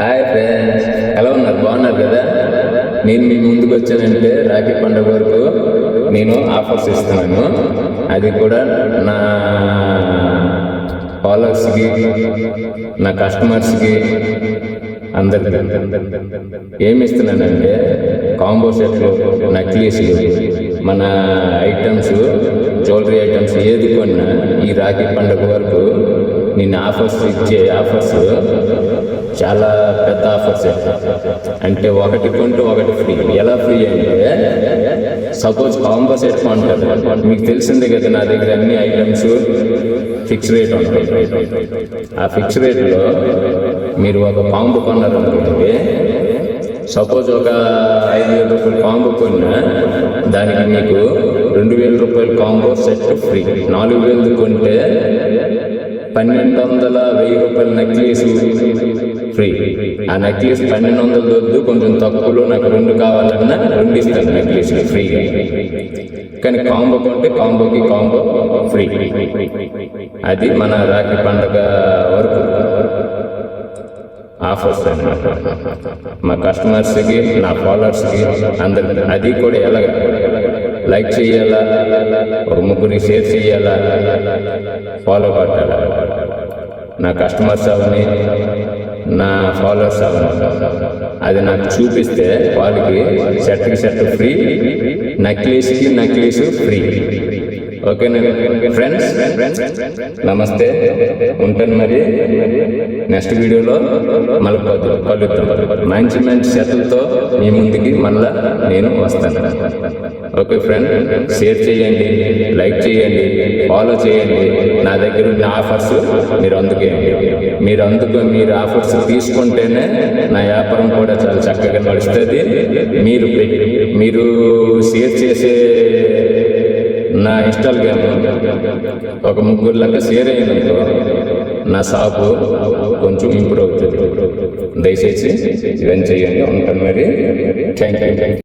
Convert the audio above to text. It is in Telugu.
హాయ్ ఫ్రెండ్స్, ఎలా ఉన్నారు? బాగున్నారు కదా? నేను మీ ముందుకు వచ్చానంటే రాఖీ పండుగ వరకు నేను ఆఫర్స్ ఇస్తున్నాను. అది కూడా నా ఫాలోవర్స్కి, నా కస్టమర్స్కి, అందరికి ఏమి ఇస్తున్నానంటే కాంబో సెట్లు, నక్లీస్లు, మన ఐటమ్స్, జ్యువెలరీ ఐటమ్స్ ఏది కొన్నా ఈ రాఖీ పండుగ వరకు నేను ఇచ్చే ఆఫర్స్ చాలా పెద్ద ఆఫర్స్. అంటే ఒకటి కొంటే ఒకటి ఫ్రీ. ఎలా ఫ్రీ అంటే, సపోజ్ కాంబో సెట్ కొంటారు, మీకు తెలిసిందే కదా, నా దగ్గర అన్ని ఐటమ్స్ ఫిక్స్ రేట్ ఉంటాయి. ఆ ఫిక్స్ రేట్లో మీరు ఒక కాంబో కొన్నారనుకోండి, సపోజ్ ఒక 5,000 రూపాయలు కాంబో కొన్నా దానికి మీకు 2,000 రూపాయలు కాంబో సెట్ ఫ్రీ. 4,000 కొంటే 1,200, 1,000 రూపాయల నెక్లెస్ ఫ్రీ. ఆ నెక్లెస్ 1,200 వద్దు, కొంచెం తక్కువలో నాకు 2 కావాలన్నా 2 ఇస్తాను నెక్లెస్ ఫ్రీగా. కానీ కాంబో కొంటే కాంబోకి కాంబో ఫ్రీ. అది మన రాఖీ పండుగ వరకు ఆఫర్స్ అన్నమాట. మా కస్టమర్స్కి, నా ఫాలోవర్స్కి, అందరికి. అది కూడా ఎలాగ లైక్ చేయాలా, ఒక ముగ్గురికి షేర్ చేయాలా, ఫాలో కొట్టాలా. నా కస్టమర్స్ అవని, నా ఫాలోవర్స్ అవని, అది నాకు చూపిస్తే వాళ్ళకి షర్ట్కి షర్ట్ ఫ్రీ, నెక్లెస్కి నెక్లెస్ ఫ్రీ. ఓకేనా ఫ్రెండ్స్? నమస్తే, ఉంటాను మరి. నెక్స్ట్ వీడియోలో మళ్ళీ కలుద్దాం. మంచి మంచి షర్ట్లతో మీ ముందుకి మళ్ళా నేను వస్తాను. ఓకే ఫ్రెండ్, షేర్ చేయండి, లైక్ చేయండి, ఫాలో చేయండి. నా దగ్గర ఉన్న ఆఫర్స్ మీరు అందుకేయండి. మీరు ఆఫర్స్ తీసుకుంటేనే నా వ్యాపారం కూడా చాలా చక్కగా నడుస్తుంది. మీరు షేర్ చేసే నా ఇన్స్టాగ్రామ్ ఒక 3 లెక్క షేర్ అయ్యిందనుకో, నా షాపు కొంచెం ఇంప్రూవ్ అవుతుంది. దయచేసి ఇవన్నీ చేయండి. ఉంటాను మరి. Thank you.